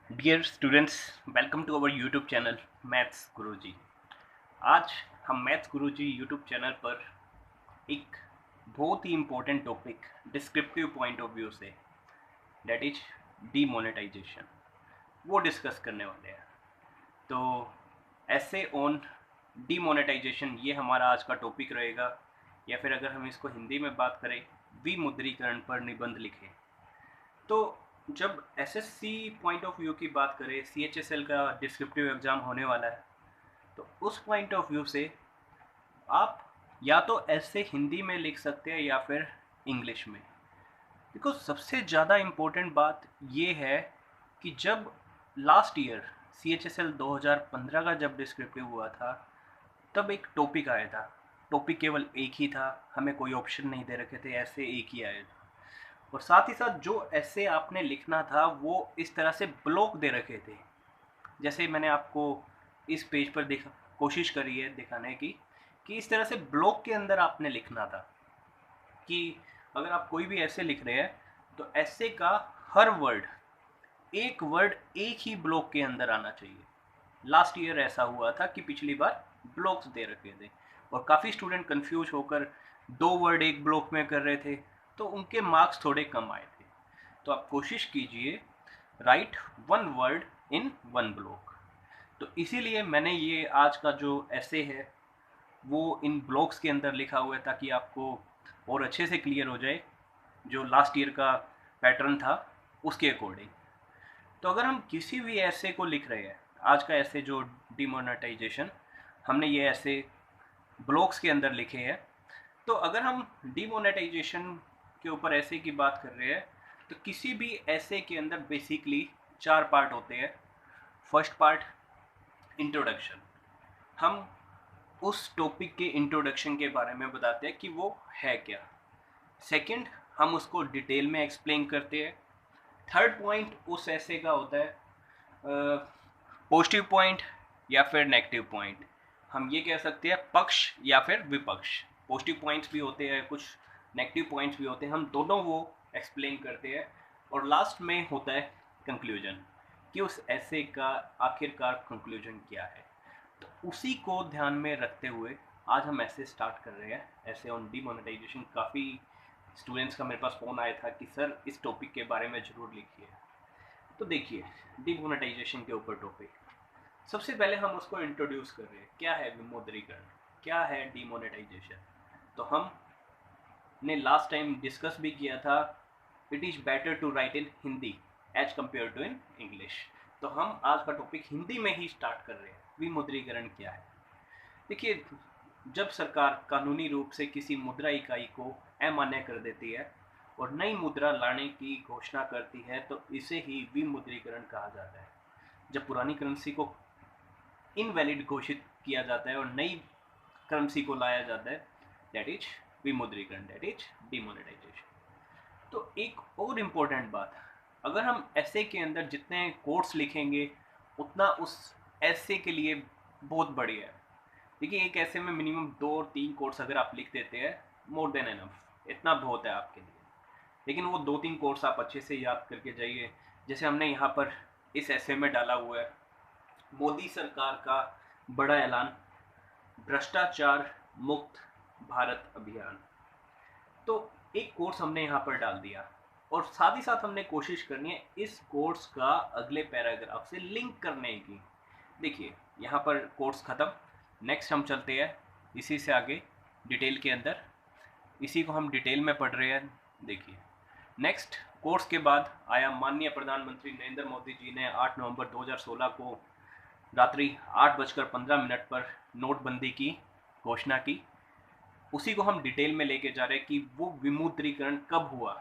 Dear students, welcome to our YouTube channel maths Guruji. आज हम maths Guruji YouTube channel पर एक बहुत ही important topic descriptive point of view से, डेट इज डीमोनेटाइजेशन, वो डिस्कस करने वाले हैं। तो ऐसे ऑन डीमोनेटाइजेशन ये हमारा आज का टॉपिक रहेगा, या फिर अगर हम इसको हिंदी में बात करें, विमुद्रीकरण पर निबंध लिखें। तो जब एसएससी पॉइंट ऑफ व्यू की बात करें, सीएचएसएल का डिस्क्रिप्टिव एग्ज़ाम होने वाला है, तो उस पॉइंट ऑफ व्यू से आप या तो ऐसे हिंदी में लिख सकते हैं या फिर इंग्लिश में। बिकॉज सबसे ज़्यादा इम्पोर्टेंट बात ये है कि जब लास्ट ईयर सीएचएसएल 2015 का जब डिस्क्रिप्टिव हुआ था, तब एक टॉपिक आया था। टॉपिक केवल एक ही था, हमें कोई ऑप्शन नहीं दे रखे थे, ऐसे एक ही आया था। और साथ ही साथ जो ऐसे आपने लिखना था वो इस तरह से ब्लॉक दे रखे थे। जैसे मैंने आपको इस पेज पर दिखा कोशिश करी है दिखाने की कि इस तरह से ब्लॉक के अंदर आपने लिखना था कि अगर आप कोई भी ऐसे लिख रहे हैं तो ऐसे का हर वर्ड, एक वर्ड एक ही ब्लॉक के अंदर आना चाहिए। लास्ट ईयर ऐसा हुआ था कि पिछली बार ब्लॉक्स दे रखे थे और काफ़ी स्टूडेंट कंफ्यूज होकर दो वर्ड एक ब्लॉक में कर रहे थे, तो उनके मार्क्स थोड़े कम आए थे। तो आप कोशिश कीजिए right one word in one block. तो इसीलिए मैंने ये आज का जो ऐसे है वो इन ब्लॉक्स के अंदर लिखा हुआ है, ताकि आपको और अच्छे से क्लियर हो जाए जो लास्ट ईयर का पैटर्न था उसके अकॉर्डिंग। तो अगर हम किसी भी ऐसे को लिख रहे हैं, आज का ऐसे जो डिमोनेटाइजेशन, हमने ये ऐसे ब्लॉक्स के अंदर लिखे हैं। तो अगर हम डिमोनेटाइजेशन के ऊपर ऐसे की बात कर रहे हैं, तो किसी भी ऐसे के अंदर बेसिकली चार पार्ट होते हैं। फर्स्ट पार्ट इंट्रोडक्शन, हम उस टॉपिक के इंट्रोडक्शन के बारे में बताते हैं कि वो है क्या। सेकंड, हम उसको डिटेल में एक्सप्लेन करते हैं। थर्ड पॉइंट उस ऐसे का होता है पॉजिटिव पॉइंट या फिर नेगेटिव पॉइंट। हम ये कह सकते हैं पक्ष या फिर विपक्ष। पॉजिटिव पॉइंट्स भी होते हैं, कुछ नेगेटिव पॉइंट्स भी होते हैं, हम दोनों वो एक्सप्लेन करते हैं। और लास्ट में होता है कंक्लूजन, कि उस ऐसे का आखिरकार कंक्लूजन क्या है। तो उसी को ध्यान में रखते हुए आज हम ऐसे स्टार्ट कर रहे हैं, ऐसे ऑन डीमोनेटाइजेशन। काफ़ी स्टूडेंट्स का मेरे पास फ़ोन आया था कि सर इस टॉपिक के बारे में ज़रूर लिखिए। तो देखिए, डिमोनेटाइजेशन के ऊपर टॉपिक, सबसे पहले हम उसको इंट्रोड्यूस कर रहे हैं, क्या है विमुद्रीकरण, क्या है डिमोनेटाइजेशन। तो हमने लास्ट टाइम डिस्कस भी किया था, it is better to write in Hindi as compare to in English. तो हम आज का टॉपिक हिंदी में ही स्टार्ट कर रहे हैं। विमुद्रीकरण क्या है? देखिए, जब सरकार कानूनी रूप से किसी मुद्रा इकाई को अमान्य कर देती है और नई मुद्रा लाने की घोषणा करती है, तो इसे ही विमुद्रीकरण कहा जाता है। जब पुरानी करेंसी को इनवैलिड घोषित किया जाता है और नई करेंसी को लाया जाता है, दैट इज विमुद्रीकरण, दैट इज डिमोनेटाइजेशन। तो एक और इम्पोर्टेंट बात, अगर हम ऐसे के अंदर जितने कोट्स लिखेंगे उतना उस ऐसे के लिए बहुत बढ़िया है। देखिए, एक ऐसे में मिनिमम 2 और 3 कोट्स अगर आप लिख देते हैं, मोर देन एनफ, इतना बहुत है आपके लिए। लेकिन वो 2-3 कोट्स आप अच्छे से याद करके जाइए। जैसे हमने यहाँ पर इस ऐसे में डाला हुआ है, मोदी सरकार का बड़ा ऐलान, भ्रष्टाचार मुक्त भारत अभियान। तो एक कोर्स हमने यहाँ पर डाल दिया और साथ ही साथ हमने कोशिश करनी है इस कोर्स का अगले पैराग्राफ से लिंक करने की। देखिए, यहाँ पर कोर्स ख़त्म, नेक्स्ट हम चलते हैं इसी से आगे डिटेल के अंदर। इसी को हम डिटेल में पढ़ रहे हैं। देखिए, नेक्स्ट कोर्स के बाद आया, माननीय प्रधानमंत्री नरेंद्र मोदी जी ने 8 नवंबर 2016 को रात्रि 8:15 पर नोटबंदी की घोषणा की। उसी को हम डिटेल में लेके जा रहे हैं कि वो विमुद्रीकरण कब हुआ।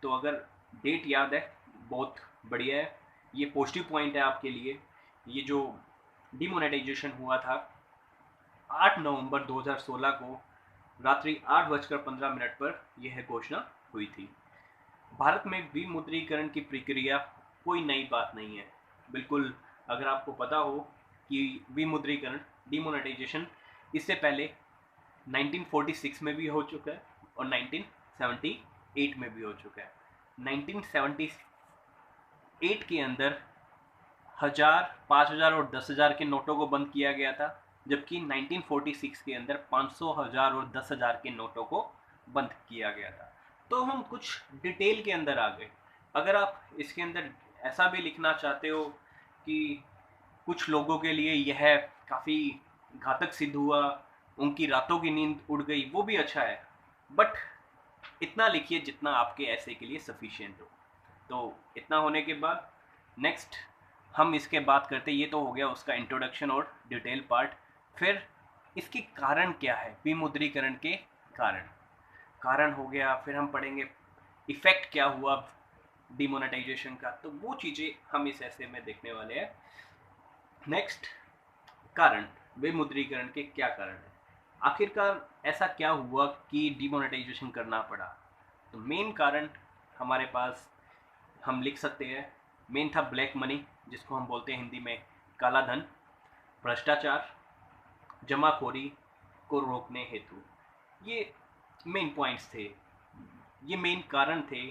तो अगर डेट याद है, बहुत बढ़िया है, ये पॉजिटिव पॉइंट है आपके लिए। ये जो डिमोनेटाइजेशन हुआ था 8 नवंबर 2016 को रात्रि 8:15 पर यह घोषणा हुई थी। भारत में विमुद्रीकरण की प्रक्रिया कोई नई बात नहीं है, बिल्कुल। अगर आपको पता हो कि विमुद्रीकरण, डिमोनेटाइजेशन इससे पहले 1946 में भी हो चुका है और 1978 में भी हो चुका है। 1978 के अंदर 1000, 5000 और 10,000 के नोटों को बंद किया गया था, जबकि 1946 के अंदर 500, 1000 और 10,000 के नोटों को बंद किया गया था। तो हम कुछ डिटेल के अंदर आ गए। अगर आप इसके अंदर ऐसा भी लिखना चाहते हो कि कुछ लोगों के लिए यह काफ़ी घातक सिद्ध हुआ, उनकी रातों की नींद उड़ गई, वो भी अच्छा है, बट इतना लिखिए जितना आपके ऐसे के लिए सफिशिएंट हो। तो इतना होने के बाद नेक्स्ट हम इसके बात करते, ये तो हो गया उसका इंट्रोडक्शन और डिटेल पार्ट। फिर इसके कारण क्या है, विमुद्रीकरण के कारण कारण हो गया। फिर हम पढ़ेंगे इफेक्ट क्या हुआ डिमोनेटाइजेशन का, तो वो चीज़ें हम इस ऐसे में देखने वाले हैं। नेक्स्ट, कारण, विमुद्रीकरण के क्या कारण है, आखिरकार ऐसा क्या हुआ कि डिमोनेटाइजेशन करना पड़ा। तो मेन कारण हमारे पास हम लिख सकते हैं, मेन था ब्लैक मनी, जिसको हम बोलते हैं हिंदी में काला धन, भ्रष्टाचार, जमाखोरी को रोकने हेतु। ये मेन पॉइंट्स थे, ये मेन कारण थे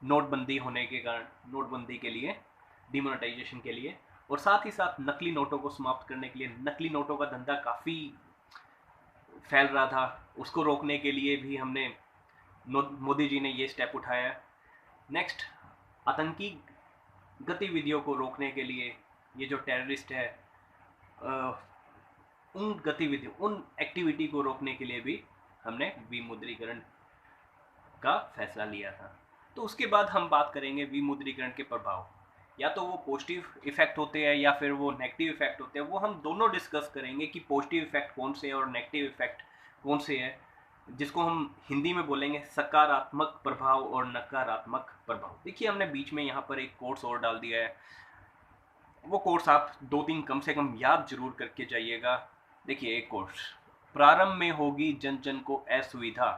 नोटबंदी होने के कारण, नोटबंदी के लिए, डिमोनेटाइजेशन के लिए, और साथ ही साथ नकली नोटों को समाप्त करने के लिए। नकली नोटों का धंधा काफ़ी फैल रहा था, उसको रोकने के लिए भी हमने मोदी जी ने ये स्टेप उठाया। नेक्स्ट, आतंकी गतिविधियों को रोकने के लिए, ये जो टेररिस्ट है, उन गतिविधियों, उन एक्टिविटी को रोकने के लिए भी हमने विमुद्रीकरण का फैसला लिया था। तो उसके बाद हम बात करेंगे विमुद्रीकरण के प्रभाव, या तो वो पॉजिटिव इफेक्ट होते हैं या फिर वो नेगेटिव इफेक्ट होते हैं। वो हम दोनों डिस्कस करेंगे कि पॉजिटिव इफेक्ट कौन से हैं और नेगेटिव इफेक्ट कौन से हैं, जिसको हम हिंदी में बोलेंगे सकारात्मक प्रभाव और नकारात्मक प्रभाव। देखिए, हमने बीच में यहाँ पर एक कोर्स और डाल दिया है, वो कोर्स आप 2-3 कम से कम याद जरूर करके जाइएगा। देखिए, एक कोर्स, प्रारंभ में होगी जन जन को असुविधा,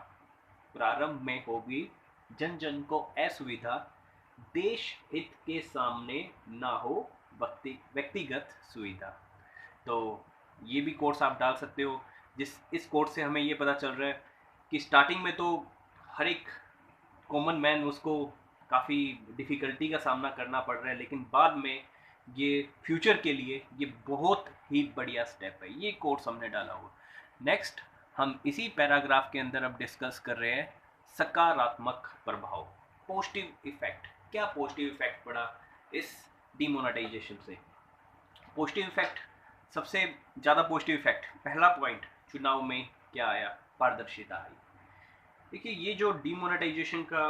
प्रारंभ में होगी जन जन को असुविधा, देश हित के सामने ना हो व्यक्तिगत सुविधा। तो ये भी कोर्स आप डाल सकते हो। इस कोर्स से हमें ये पता चल रहा है कि स्टार्टिंग में तो हर एक कॉमन मैन उसको काफ़ी डिफ़िकल्टी का सामना करना पड़ रहा है, लेकिन बाद में ये फ्यूचर के लिए ये बहुत ही बढ़िया स्टेप है। ये कोर्स हमने डाला हुआ। नेक्स्ट, हम इसी पैराग्राफ के अंदर अब डिस्कस कर रहे हैं सकारात्मक प्रभाव, पॉजिटिव इफेक्ट। क्या पॉजिटिव इफेक्ट पड़ा इस डिमोनेटाइजेशन से? पॉजिटिव इफेक्ट, सबसे ज़्यादा पॉजिटिव इफेक्ट, पहला पॉइंट, चुनाव में क्या आया? पारदर्शिता आई। देखिए, ये जो डिमोनेटाइजेशन का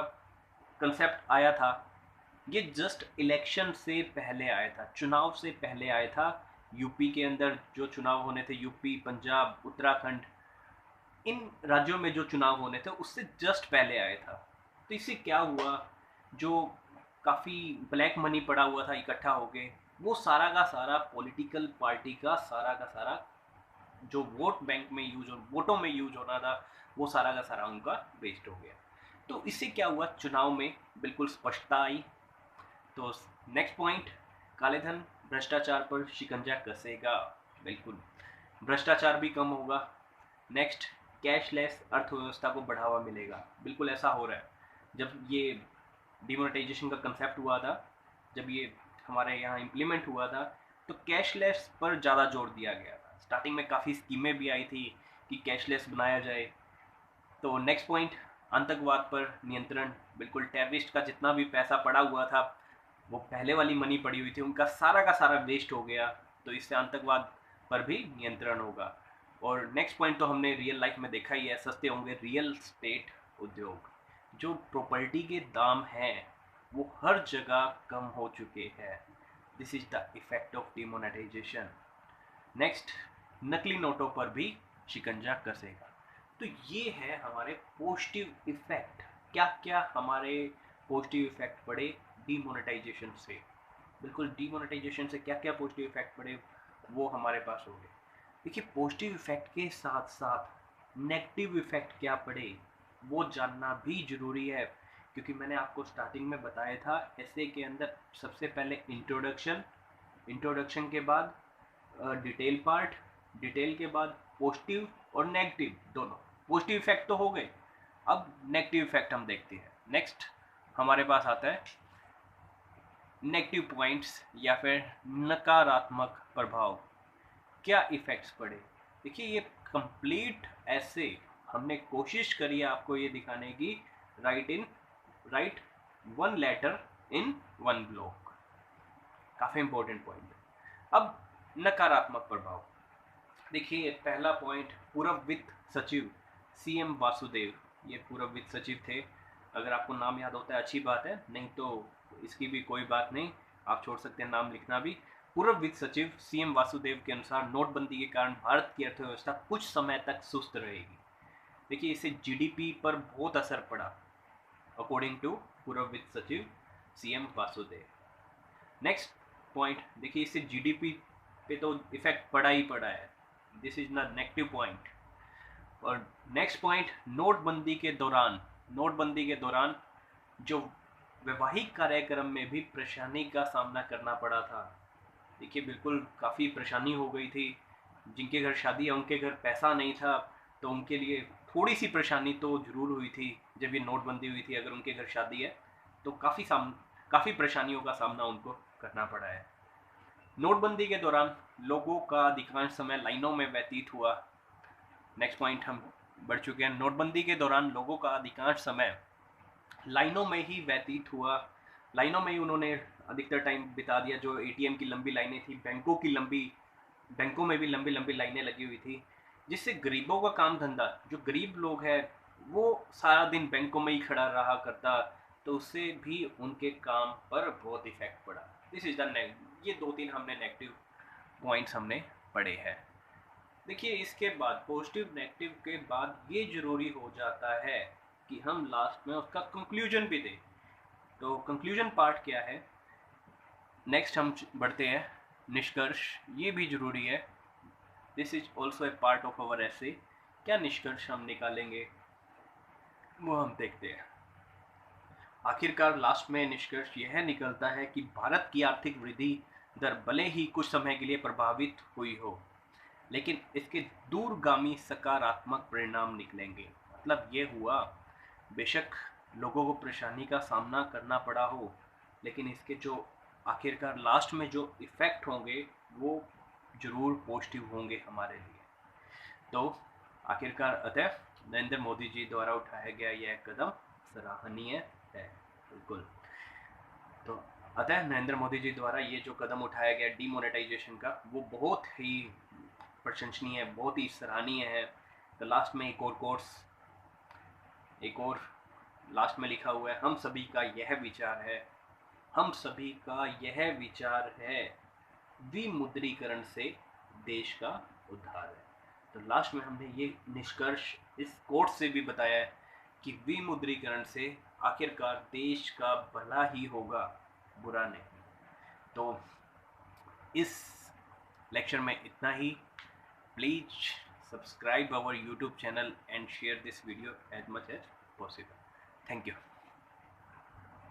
कंसेप्ट आया था, ये जस्ट इलेक्शन से पहले आया था, चुनाव से पहले आया था। यूपी के अंदर जो चुनाव होने थे, यूपी, पंजाब, उत्तराखंड, इन राज्यों में जो चुनाव होने थे उससे जस्ट पहले आया था। तो इससे क्या हुआ, जो काफ़ी ब्लैक मनी पड़ा हुआ था इकट्ठा होके, वो सारा का सारा पॉलिटिकल पार्टी का सारा जो वोट बैंक में यूज हो, वोटों में यूज होना था, वो सारा का सारा उनका वेस्ट हो गया। तो इससे क्या हुआ, चुनाव में बिल्कुल स्पष्टता आई। तो नेक्स्ट पॉइंट, काले धन, भ्रष्टाचार पर शिकंजा कसेगा। बिल्कुल, भ्रष्टाचार भी कम होगा। नेक्स्ट, कैशलेस अर्थव्यवस्था को बढ़ावा मिलेगा। बिल्कुल ऐसा हो रहा है। जब ये डिमोनेटाइजेशन का कंसेप्ट हुआ था, जब ये हमारे यहाँ इम्प्लीमेंट हुआ था, तो कैशलेस पर ज़्यादा जोर दिया गया था। स्टार्टिंग में काफ़ी स्कीमें भी आई थी कि कैशलेस बनाया जाए। तो नेक्स्ट पॉइंट, आतंकवाद पर नियंत्रण। बिल्कुल, टेररिस्ट का जितना भी पैसा पड़ा हुआ था, वो पहले वाली मनी पड़ी हुई थी, उनका सारा का सारा वेस्ट हो गया। तो इससे आतंकवाद पर भी नियंत्रण होगा। और नेक्स्ट पॉइंट तो हमने रियल लाइफ में देखा ही है, सस्ते होंगे रियल स्टेट उद्योग। जो प्रॉपर्टी के दाम हैं वो हर जगह कम हो चुके हैं। This is the effect of demonetisation. Next, नकली नोटों पर भी शिकंजा कसेगा। तो ये है हमारे पॉजिटिव इफेक्ट। क्या क्या हमारे पॉजिटिव इफेक्ट पड़े डिमोनेटाइजेशन से? बिल्कुल, डिमोनेटाइजेशन से क्या क्या पॉजिटिव इफेक्ट पड़े वो हमारे पास हो गए। देखिए, पॉजिटिव इफेक्ट के साथ साथ नेगेटिव इफेक्ट क्या पड़े वो जानना भी जरूरी है, क्योंकि मैंने आपको स्टार्टिंग में बताया था ऐसे के अंदर सबसे पहले इंट्रोडक्शन, इंट्रोडक्शन के बाद डिटेल पार्ट, डिटेल के बाद पॉजिटिव और नेगेटिव दोनों। पॉजिटिव इफेक्ट तो हो गए, अब नेगेटिव इफेक्ट हम देखते हैं। नेक्स्ट हमारे पास आता है नेगेटिव पॉइंट्स या फिर नकारात्मक प्रभाव, क्या इफ़ेक्ट्स पड़े। देखिए ये कंप्लीट ऐसे हमने कोशिश करी है आपको ये दिखाने की, write one letter in one block, काफ़ी इंपॉर्टेंट पॉइंट। अब नकारात्मक प्रभाव, देखिए पहला पॉइंट, पूर्व वित्त सचिव सीएम वासुदेव, ये पूर्व वित्त सचिव थे। अगर आपको नाम याद होता है अच्छी बात है, नहीं तो इसकी भी कोई बात नहीं, आप छोड़ सकते हैं नाम लिखना भी। पूर्व वित्त सचिव सीएम वासुदेव के अनुसार नोटबंदी के कारण भारत की अर्थव्यवस्था कुछ समय तक सुस्त रहेगी। देखिए इससे जीडीपी पर बहुत असर पड़ा, अकॉर्डिंग टू पूर्व वित्त सचिव सीएम वासुदेव। नेक्स्ट पॉइंट, देखिए इससे जीडीपी पे तो इफेक्ट पड़ा ही पड़ा है, this is the negative point. और नेक्स्ट पॉइंट, नोटबंदी के दौरान जो वैवाहिक कार्यक्रम में भी परेशानी का सामना करना पड़ा था। देखिए बिल्कुल काफ़ी परेशानी हो गई थी, जिनके घर शादी है उनके घर पैसा नहीं था, तो उनके लिए थोड़ी सी परेशानी तो जरूर हुई थी जब ये नोटबंदी हुई थी। अगर उनके घर शादी है तो काफ़ी परेशानियों का सामना उनको करना पड़ा है। नोटबंदी के दौरान लोगों का अधिकांश समय लाइनों में व्यतीत हुआ। नेक्स्ट पॉइंट हम बढ़ चुके हैं, नोटबंदी के दौरान लोगों का अधिकांश समय लाइनों में ही व्यतीत हुआ, लाइनों में ही उन्होंने अधिकतर टाइम बिता दिया। जो एटीएम की लंबी लाइनें थी, बैंकों में भी लंबी लंबी लाइनें लगी हुई थी, जिससे गरीबों का काम धंधा, जो गरीब लोग हैं वो सारा दिन बैंकों में ही खड़ा रहा करता, तो उससे भी उनके काम पर बहुत इफेक्ट पड़ा। दिस इज द ये दो तीन हमने नेगेटिव पॉइंट्स हमने पढ़े हैं। देखिए इसके बाद पॉजिटिव नेगेटिव के बाद ये जरूरी हो जाता है कि हम लास्ट में उसका कंक्लूजन भी दें। तो कंक्लूजन पार्ट क्या है, नेक्स्ट हम बढ़ते हैं निष्कर्ष, ये भी जरूरी है, this is also a part of our ऐसे। क्या निष्कर्ष हम निकालेंगे वो हम देखते हैं। आखिरकार लास्ट में निष्कर्ष यह निकलता है कि भारत की आर्थिक वृद्धि दर भले ही कुछ समय के लिए प्रभावित हुई हो, लेकिन इसके दूरगामी सकारात्मक परिणाम निकलेंगे। मतलब ये हुआ, बेशक लोगों को परेशानी का सामना करना पड़ा हो, लेकिन इसके जो आखिरकार लास्ट में जो इफ़ेक्ट होंगे वो जरूर पॉजिटिव होंगे हमारे लिए। तो आखिरकार अतः नरेंद्र मोदी जी द्वारा उठाया गया यह कदम सराहनीय है, बिल्कुल। तो अतः नरेंद्र मोदी जी द्वारा ये जो कदम उठाया गया डीमोनेटाइजेशन का, वो बहुत ही प्रशंसनीय है, बहुत ही सराहनीय है। तो लास्ट में एक और लास्ट में लिखा हुआ है, हम सभी का यह विचार है, विमुद्रीकरण से देश का उद्धार है। तो लास्ट में हमने ये निष्कर्ष इस कोट से भी बताया है कि विमुद्रीकरण से आखिरकार देश का भला ही होगा, बुरा नहीं। तो इस लेक्चर में इतना ही। Please subscribe our YouTube channel and share this video as much as possible. Thank you.